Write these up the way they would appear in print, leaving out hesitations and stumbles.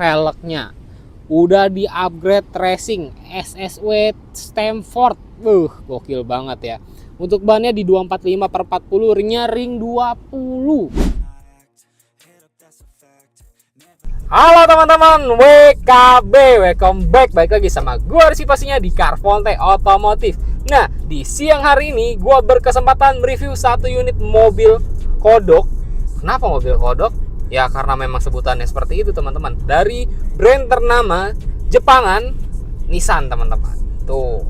velgnya. Udah di upgrade racing SSW Stamford. Gokil banget ya. Untuk bannya di 245/40, ringnya ring 20. Halo teman-teman, WKB, welcome back. Balik lagi sama gue Rizky pastinya di Carfonte Otomotif. Nah, di siang hari ini gue berkesempatan mereview satu unit mobil kodok. Kenapa mobil kodok? Ya karena memang sebutannya seperti itu teman-teman. Dari brand ternama Jepangan, Nissan teman-teman. Tuh,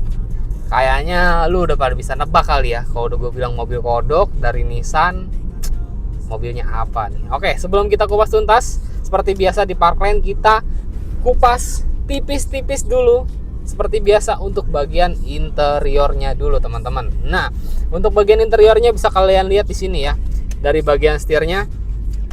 kayaknya lu udah pada bisa nebak kali ya. Kalau udah gue bilang mobil kodok dari Nissan, mobilnya apa nih? Oke, sebelum kita kupas tuntas, seperti biasa di Parkland kita kupas tipis-tipis dulu. Seperti biasa untuk bagian interiornya dulu teman-teman. Nah, untuk bagian interiornya bisa kalian lihat di sini ya. Dari bagian setirnya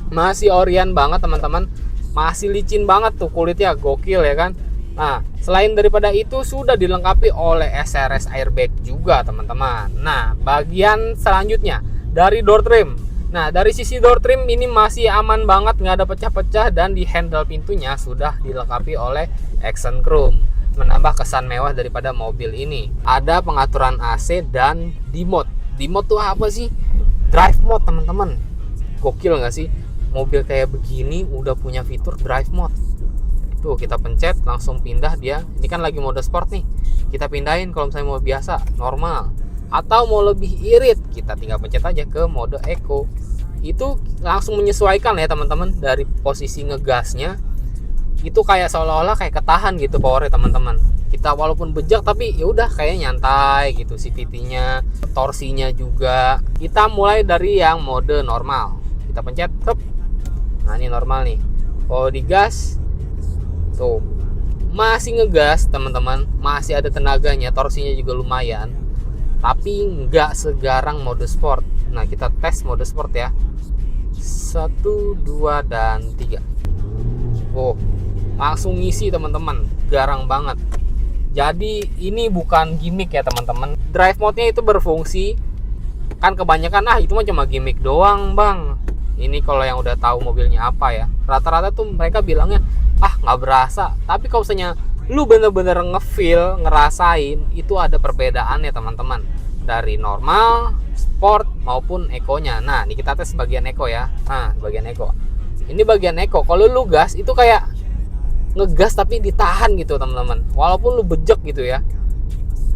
masih orian banget teman-teman. Masih licin banget tuh kulitnya, gokil ya kan. Nah, selain daripada itu sudah dilengkapi oleh SRS airbag juga teman-teman. Nah, bagian selanjutnya dari door trim. Nah, dari sisi door trim ini masih aman banget, nggak ada pecah-pecah, dan di handle pintunya sudah dilengkapi oleh action chrome, menambah kesan mewah daripada mobil ini. Ada pengaturan AC dan D-mode. D-mode tuh apa sih? Drive mode teman-teman. Gokil nggak sih? Mobil kayak begini udah punya fitur drive mode. Tuh, kita pencet langsung pindah dia. Ini kan lagi mode sport nih. Kita pindahin kalau misalnya mau biasa, normal. Atau mau lebih irit, kita tinggal pencet aja ke mode eco. Itu langsung menyesuaikan ya teman-teman. Dari posisi ngegasnya itu kayak seolah-olah kayak ketahan gitu powernya teman-teman. Kita walaupun bejak tapi ya udah kayak nyantai gitu. CVT-nya, torsinya juga. Kita mulai dari yang mode normal. Kita pencet, hup. Nah, ini normal nih. Kalau digas tuh masih ngegas teman-teman, masih ada tenaganya, torsinya juga lumayan. Tapi nggak segarang mode sport. Nah, kita tes mode sport ya. 1, 2, dan 3. Oh, langsung ngisi teman-teman. Garang banget. Jadi ini bukan gimmick ya teman-teman. Drive mode-nya itu berfungsi. Kan kebanyakan itu mah cuma gimmick doang bang. Ini kalau yang udah tahu mobilnya apa ya. Rata-rata tuh mereka bilangnya nggak berasa. Tapi kalau misalnya lu bener-bener ngefeel, ngerasain, itu ada perbedaan ya teman-teman, dari normal, sport maupun eco-nya. Nah, ini kita tes bagian eco ya. Nah, bagian eco. Ini bagian eco. Kalau lu gas itu kayak ngegas tapi ditahan gitu teman-teman. Walaupun lu bejek gitu ya,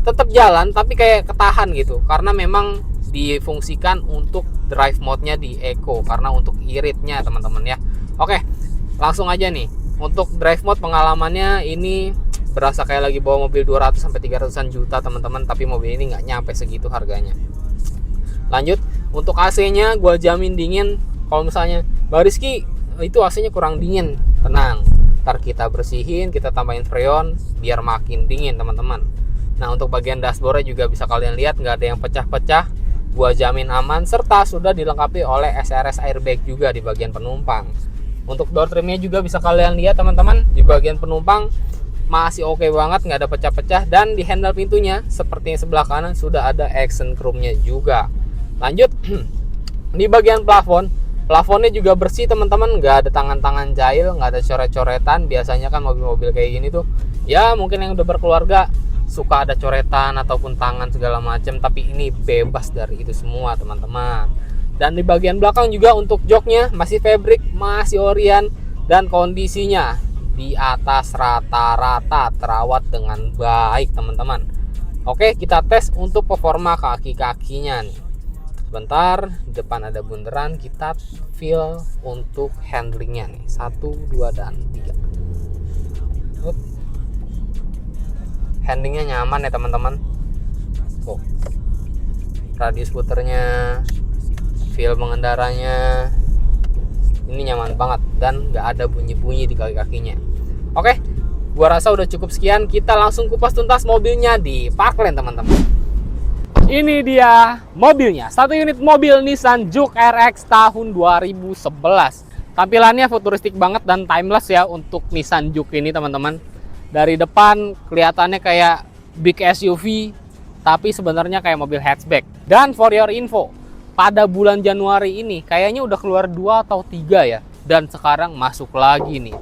tetap jalan tapi kayak ketahan gitu. Karena memang difungsikan untuk drive mode-nya di eco, karena untuk iritnya teman-teman ya. Oke, langsung aja nih. Untuk drive mode pengalamannya ini berasa kayak lagi bawa mobil 200-300an juta teman-teman, tapi mobil ini nggak nyampe segitu harganya. Lanjut, untuk AC-nya gue jamin dingin. Kalau misalnya Bang Rizky itu AC-nya kurang dingin, tenang, ntar kita bersihin, kita tambahin freon biar makin dingin teman-teman. Nah, untuk bagian dashboardnya juga bisa kalian lihat nggak ada yang pecah-pecah, gue jamin aman, serta sudah dilengkapi oleh SRS airbag juga di bagian penumpang. Untuk door trimnya juga bisa kalian lihat teman-teman, di bagian penumpang masih oke banget, nggak ada pecah-pecah, dan di handle pintunya seperti yang sebelah kanan sudah ada action chrome-nya juga. Lanjut, di bagian plafonnya juga bersih teman-teman, nggak ada tangan-tangan jahil, nggak ada coret-coretan. Biasanya kan mobil-mobil kayak gini tuh ya mungkin yang udah berkeluarga suka ada coretan ataupun tangan segala macam, tapi ini bebas dari itu semua teman-teman. Dan di bagian belakang juga untuk joknya masih fabric, masih orian, dan kondisinya di atas rata-rata, terawat dengan baik teman-teman. Oke, kita tes untuk performa kaki-kakinya nih. Sebentar, di depan ada bundaran, kita feel untuk handlingnya nih. 1, 2, dan 3. Handlingnya nyaman ya teman-teman. Radius puternya, feel mengendaranya ini nyaman banget, dan nggak ada bunyi-bunyi di kaki-kakinya. Oke, gua rasa udah cukup sekian. Kita langsung kupas tuntas mobilnya di Parkland teman-teman. Ini dia mobilnya, satu unit mobil Nissan Juke RX tahun 2011. Tampilannya futuristik banget dan timeless ya untuk Nissan Juke ini teman-teman. Dari depan kelihatannya kayak big SUV, tapi sebenarnya kayak mobil hatchback. Dan for your info, pada bulan Januari ini kayaknya udah keluar 2 atau 3 ya, dan sekarang masuk lagi nih.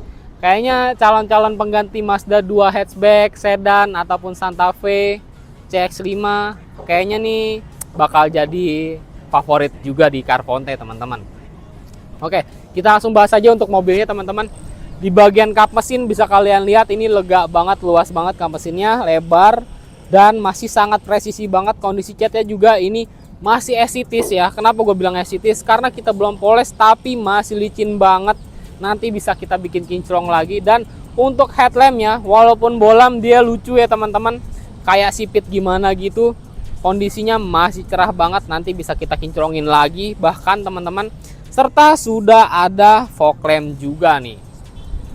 Kayaknya calon-calon pengganti Mazda 2 hatchback, sedan, ataupun Santa Fe, CX-5, kayaknya nih bakal jadi favorit juga di Carfonte teman-teman. Oke, kita langsung bahas aja untuk mobilnya teman-teman. Di bagian kap mesin bisa kalian lihat ini lega banget, luas banget kap mesinnya, lebar, dan masih sangat presisi banget. Kondisi catnya juga ini masih esitis ya. Kenapa gue bilang esitis? Karena kita belum poles tapi masih licin banget. Nanti bisa kita bikin kinclong lagi. Dan untuk headlampnya, walaupun bolam dia lucu ya teman-teman, kayak sipit gimana gitu, kondisinya masih cerah banget. Nanti bisa kita kinclongin lagi bahkan teman-teman. Serta sudah ada fog lamp juga nih.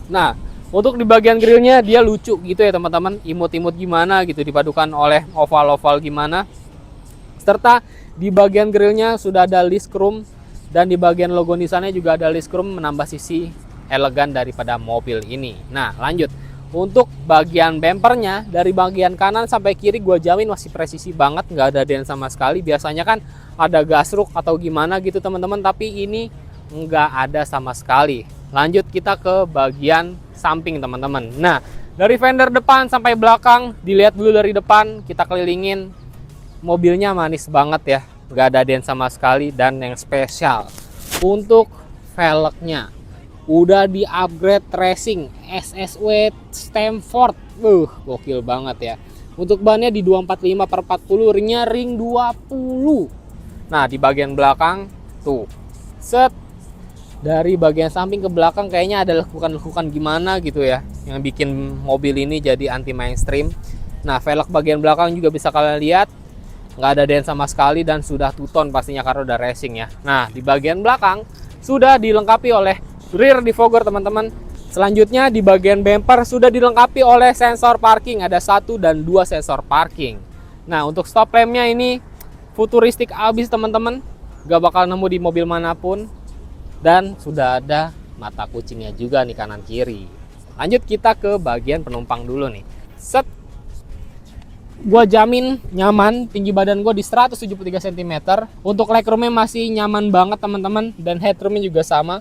Nah, untuk di bagian grillnya dia lucu gitu ya teman-teman, imut-imut gimana gitu dipadukan oleh oval-oval gimana. Serta di bagian grillnya sudah ada list chrome. Dan di bagian logo Nissan-nya juga ada list chrome, menambah sisi elegan daripada mobil ini. Nah, lanjut. Untuk bagian bempernya, dari bagian kanan sampai kiri gue jamin masih presisi banget, nggak ada dent sama sekali. Biasanya kan ada gasruk atau gimana gitu teman-teman, tapi ini nggak ada sama sekali. Lanjut kita ke bagian samping teman-teman. Nah, dari fender depan sampai belakang, dilihat dulu dari depan, kita kelilingin. Mobilnya manis banget ya, nggak ada dent sama sekali. Dan yang spesial untuk velgnya udah di upgrade racing SSW Stamford, gokil banget ya. Untuk bannya di 245/40, ringnya ring 20. Nah, di bagian belakang tuh set, dari bagian samping ke belakang kayaknya ada lekukan-lekukan gimana gitu ya, yang bikin mobil ini jadi anti mainstream. Nah, velg bagian belakang juga bisa kalian lihat nggak ada dent sama sekali dan sudah two-tone pastinya karena udah racing ya. Nah, di bagian belakang sudah dilengkapi oleh rear defogger teman-teman. Selanjutnya di bagian bumper sudah dilengkapi oleh sensor parking, ada 1 dan 2 sensor parking. Nah, untuk stop lampnya ini futuristik abis teman-teman, gak bakal nemu di mobil manapun. Dan sudah ada mata kucingnya juga nih kanan kiri. Lanjut kita ke bagian penumpang dulu nih. Set, gua jamin nyaman, tinggi badan gue di 173 cm. Untuk legroomnya masih nyaman banget teman-teman, dan headroomnya juga sama.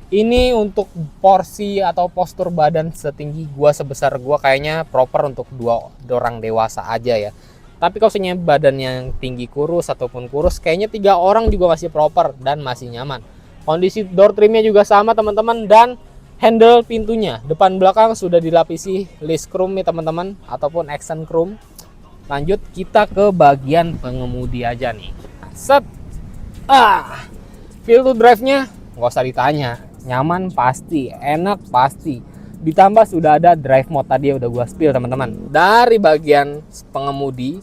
Ini untuk porsi atau postur badan setinggi gua, sebesar gua, kayaknya proper untuk dua orang dewasa aja ya. Tapi kalau misalnya badan yang tinggi kurus ataupun kurus, kayaknya 3 orang juga masih proper dan masih nyaman. Kondisi door trimnya juga sama teman-teman, dan handle pintunya depan belakang sudah dilapisi list chrome nih teman-teman, ataupun accent chrome. Lanjut kita ke bagian pengemudi aja nih. Set, feel to drive-nya nggak usah ditanya, nyaman pasti, enak pasti. Ditambah sudah ada drive mode tadi udah gua spill teman-teman. Dari bagian pengemudi,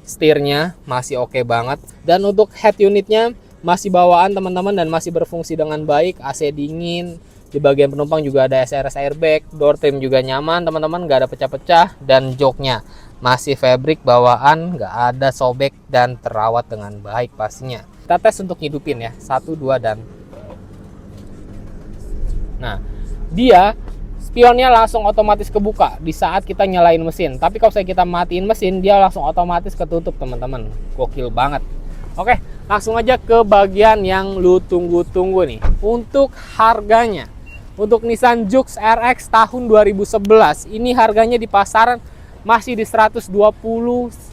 setirnya masih oke banget, dan untuk head unitnya masih bawaan teman-teman dan masih berfungsi dengan baik. AC dingin, di bagian penumpang juga ada SRS airbag, door trim juga nyaman teman-teman, nggak ada pecah-pecah, dan joknya masih fabric bawaan, nggak ada sobek dan terawat dengan baik pastinya. Kita tes untuk hidupin ya, 1, 2, dan nah, dia spionnya langsung otomatis kebuka di saat kita nyalain mesin. Tapi kalau kita matiin mesin, dia langsung otomatis ketutup teman-teman. Gokil banget. Oke, langsung aja ke bagian yang lu tunggu-tunggu nih. Untuk harganya, untuk Nissan Jux RX tahun 2011, ini harganya di pasaran masih di 120,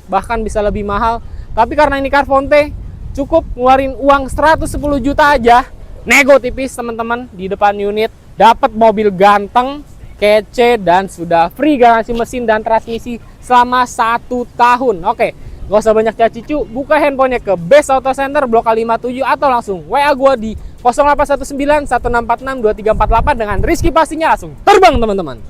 bahkan bisa lebih mahal. Tapi karena ini Carfonte, cukup ngeluarin uang 110 juta aja, nego tipis teman-teman di depan unit, dapat mobil ganteng, kece, dan sudah free garansi mesin dan transmisi selama 1 tahun. Oke, gak usah banyak cacicu, buka handphonenya ke Best Auto Center Blok A57 atau langsung WA gua di 0819 1646 2348 dengan Rizky pastinya langsung terbang teman-teman.